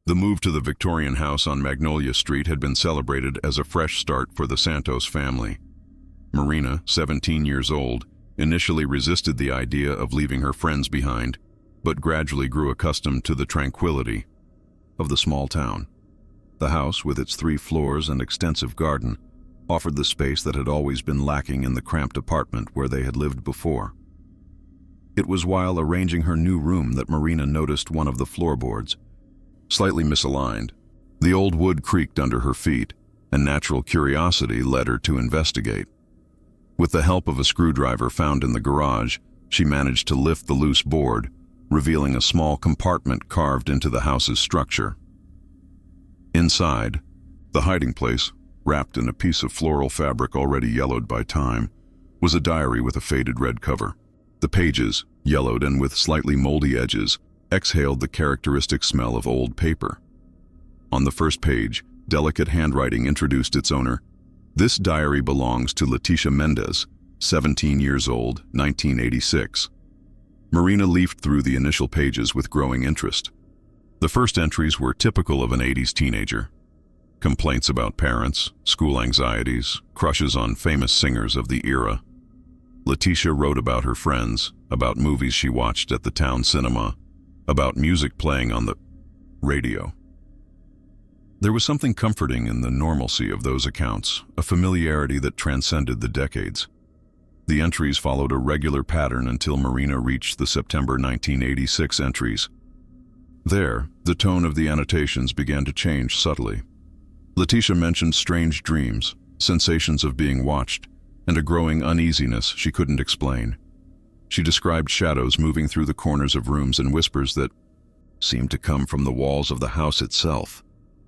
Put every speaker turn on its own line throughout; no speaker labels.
The move to the Victorian house on Magnolia Street had been celebrated as a fresh start for the Santos family. Marina, 17 years old, initially resisted the idea of leaving her friends behind, but gradually grew accustomed to the tranquility of the small town. The house, with its 3 floors and extensive garden, offered the space that had always been lacking in the cramped apartment where they had lived before. It was while arranging her new room that Marina noticed one of the floorboards, slightly misaligned. The old wood creaked under her feet, and natural curiosity led her to investigate. With the help of a screwdriver found in the garage, she managed to lift the loose board, revealing a small compartment carved into the house's structure. Inside, the hiding place, wrapped in a piece of floral fabric already yellowed by time, was a diary with a faded red cover. The pages, yellowed and with slightly moldy edges, exhaled the characteristic smell of old paper. On the first page, delicate handwriting introduced its owner. This diary belongs to Leticia Mendez, 17 years old, 1986. Marina leafed through the initial pages with growing interest. The first entries were typical of an 80s teenager. Complaints about parents, school anxieties, crushes on famous singers of the era. Leticia wrote about her friends, about movies she watched at the town cinema, about music playing on the radio. There was something comforting in the normalcy of those accounts, a familiarity that transcended the decades. The entries followed a regular pattern until Marina reached the September 1986 entries. There, the tone of the annotations began to change subtly. Leticia mentioned strange dreams, sensations of being watched, and a growing uneasiness she couldn't explain. She described shadows moving through the corners of rooms and whispers that seemed to come from the walls of the house itself.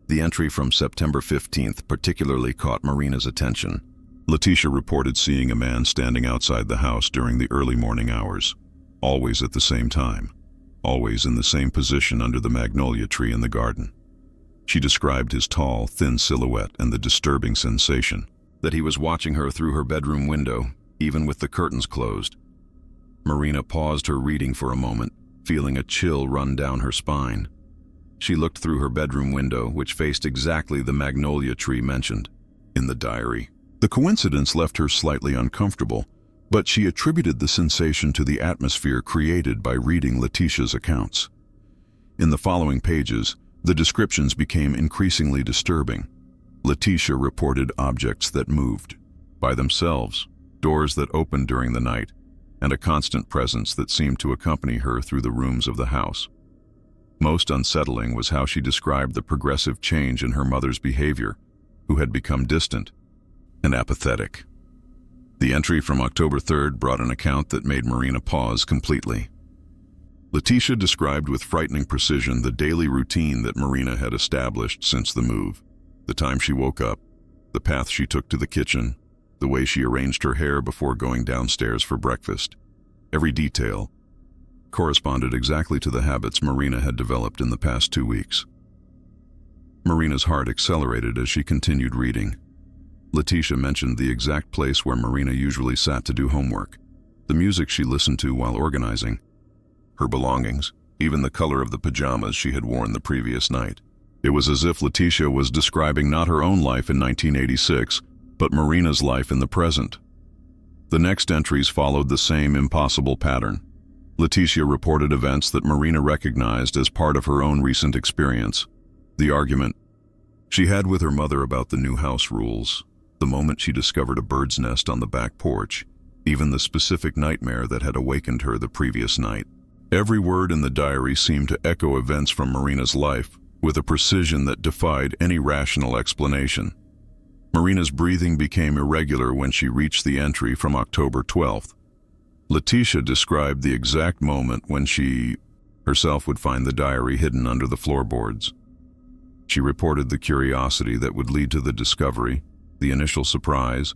The entry from September 15th particularly caught Marina's attention. Leticia reported seeing a man standing outside the house during the early morning hours, always at the same time, always in the same position under the magnolia tree in the garden. She described his tall, thin silhouette and the disturbing sensation that he was watching her through her bedroom window, even with the curtains closed. Marina paused her reading for a moment, feeling a chill run down her spine. She looked through her bedroom window, which faced exactly the magnolia tree mentioned in the diary. The coincidence left her slightly uncomfortable, but she attributed the sensation to the atmosphere created by reading Leticia's accounts. In the following pages, the descriptions became increasingly disturbing. Leticia reported objects that moved by themselves, doors that opened during the night, and a constant presence that seemed to accompany her through the rooms of the house. Most unsettling was how she described the progressive change in her mother's behavior, who had become distant and apathetic. The entry from October 3rd brought an account that made Marina pause completely. Leticia described with frightening precision the daily routine that Marina had established since the move. The time she woke up, the path she took to the kitchen, the way she arranged her hair before going downstairs for breakfast. Every detail corresponded exactly to the habits Marina had developed in the past 2 weeks. Marina's heart accelerated as she continued reading. Leticia mentioned the exact place where Marina usually sat to do homework, the music she listened to while organizing, her belongings, even the color of the pajamas she had worn the previous night. It was as if Leticia was describing not her own life in 1986, but Marina's life in the present. The next entries followed the same impossible pattern. Leticia reported events that Marina recognized as part of her own recent experience. The argument she had with her mother about the new house rules, the moment she discovered a bird's nest on the back porch, even the specific nightmare that had awakened her the previous night. Every word in the diary seemed to echo events from Marina's life, with a precision that defied any rational explanation. Marina's breathing became irregular when she reached the entry from October 12th. Leticia described the exact moment when she herself would find the diary hidden under the floorboards. She reported the curiosity that would lead to the discovery, the initial surprise,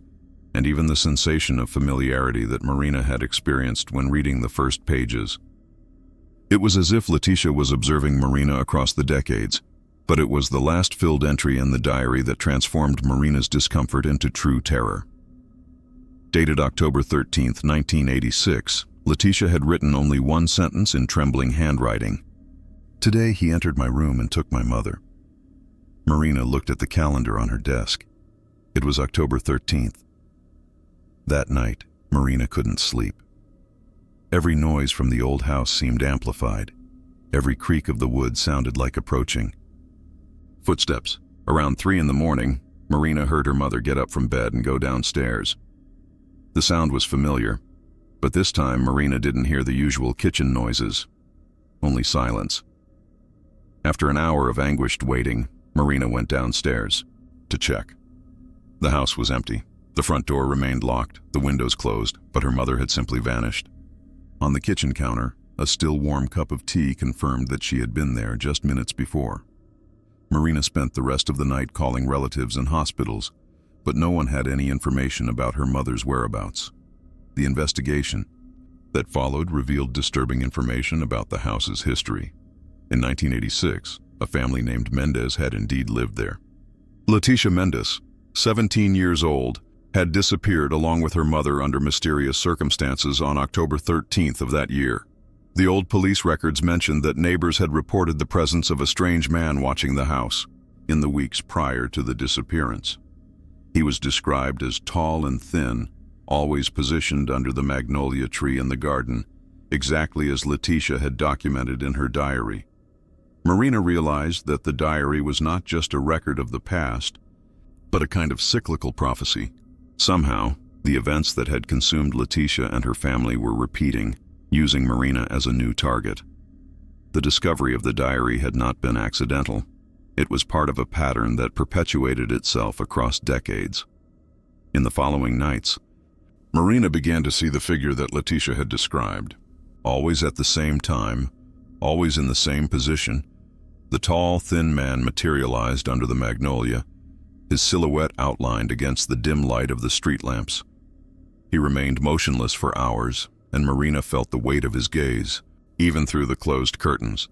and even the sensation of familiarity that Marina had experienced when reading the first pages. It was as if Leticia was observing Marina across the decades, but it was the last filled entry in the diary that transformed Marina's discomfort into true terror. Dated October 13, 1986, Leticia had written only one sentence in trembling handwriting. Today he entered my room and took my mother. Marina looked at the calendar on her desk. It was October 13th. That night, Marina couldn't sleep. Every noise from the old house seemed amplified. Every creak of the wood sounded like approaching. Footsteps. Around 3 in the morning, Marina heard her mother get up from bed and go downstairs. The sound was familiar, but this time Marina didn't hear the usual kitchen noises, only silence. After an hour of anguished waiting, Marina went downstairs to check. The house was empty. The front door remained locked, the windows closed, but her mother had simply vanished. On the kitchen counter, a still warm cup of tea confirmed that she had been there just minutes before. Marina spent the rest of the night calling relatives and hospitals, but no one had any information about her mother's whereabouts. The investigation that followed revealed disturbing information about the house's history. In 1986, a family named Mendez had indeed lived there. Leticia Mendez, 17 years old, had disappeared along with her mother under mysterious circumstances on October 13th of that year. The old police records mentioned that neighbors had reported the presence of a strange man watching the house in the weeks prior to the disappearance. He was described as tall and thin, always positioned under the magnolia tree in the garden, exactly as Leticia had documented in her diary. Marina realized that the diary was not just a record of the past, but a kind of cyclical prophecy. Somehow, the events that had consumed Leticia and her family were repeating, using Marina as a new target. The discovery of the diary had not been accidental. It was part of a pattern that perpetuated itself across decades. In the following nights, Marina began to see the figure that Leticia had described. Always at the same time, always in the same position, the tall, thin man materialized under the magnolia, his silhouette outlined against the dim light of the street lamps. He remained motionless for hours, and Marina felt the weight of his gaze, even through the closed curtains.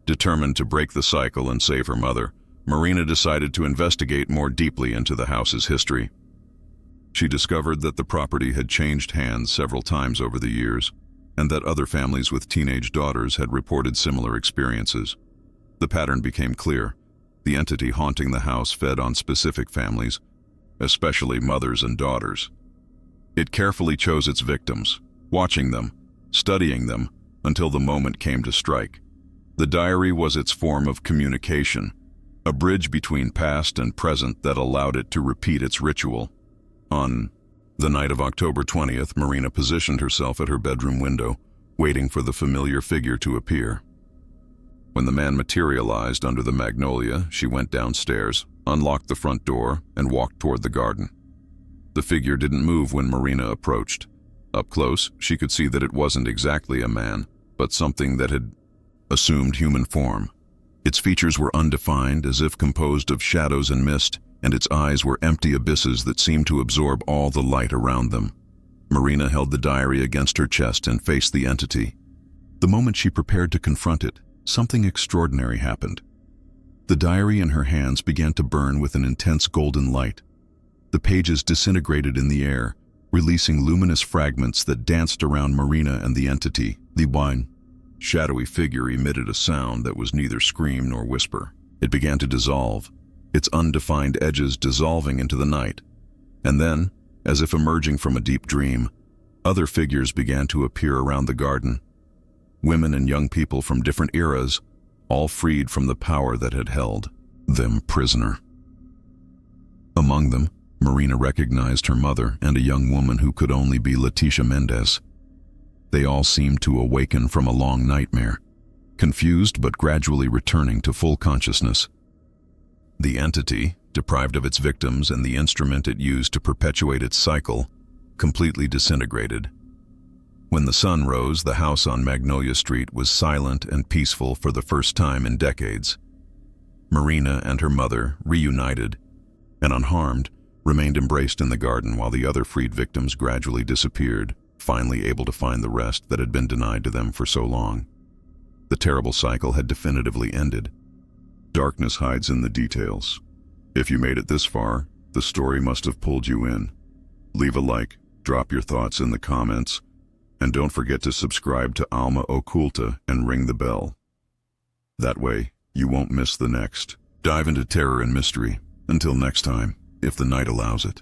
Determined to break the cycle and save her mother, Marina decided to investigate more deeply into the house's history. She discovered that the property had changed hands several times over the years, and that other families with teenage daughters had reported similar experiences. The pattern became clear. The entity haunting the house fed on specific families, especially mothers and daughters. It carefully chose its victims, watching them, studying them, until the moment came to strike. The diary was its form of communication, a bridge between past and present that allowed it to repeat its ritual. On the night of October 20th, Marina positioned herself at her bedroom window, waiting for the familiar figure to appear. When the man materialized under the magnolia, she went downstairs, unlocked the front door, and walked toward the garden. The figure didn't move when Marina approached. Up close, she could see that it wasn't exactly a man, but something that had assumed human form. Its features were undefined, as if composed of shadows and mist, and its eyes were empty abysses that seemed to absorb all the light around them. Marina held the diary against her chest and faced the entity. The moment she prepared to confront it, something extraordinary happened. The diary in her hands began to burn with an intense golden light. The pages disintegrated in the air, releasing luminous fragments that danced around Marina and the entity. The shadowy figure emitted a sound that was neither scream nor whisper. It began to dissolve, its undefined edges dissolving into the night. And then, as if emerging from a deep dream, other figures began to appear around the garden. Women and young people from different eras, all freed from the power that had held them prisoner. Among them, Marina recognized her mother and a young woman who could only be Leticia Mendez. They all seemed to awaken from a long nightmare, confused but gradually returning to full consciousness. The entity, deprived of its victims and the instrument it used to perpetuate its cycle, completely disintegrated. When the sun rose, the house on Magnolia Street was silent and peaceful for the first time in decades. Marina and her mother, reunited and unharmed, remained embraced in the garden while the other freed victims gradually disappeared, finally able to find the rest that had been denied to them for so long. The terrible cycle had definitively ended. Darkness hides in the details. If you made it this far, the story must have pulled you in. Leave a like, drop your thoughts in the comments, and don't forget to subscribe to Alma Oculta and ring the bell. That way, you won't miss the next. Dive into terror and mystery. Until next time, if the night allows it.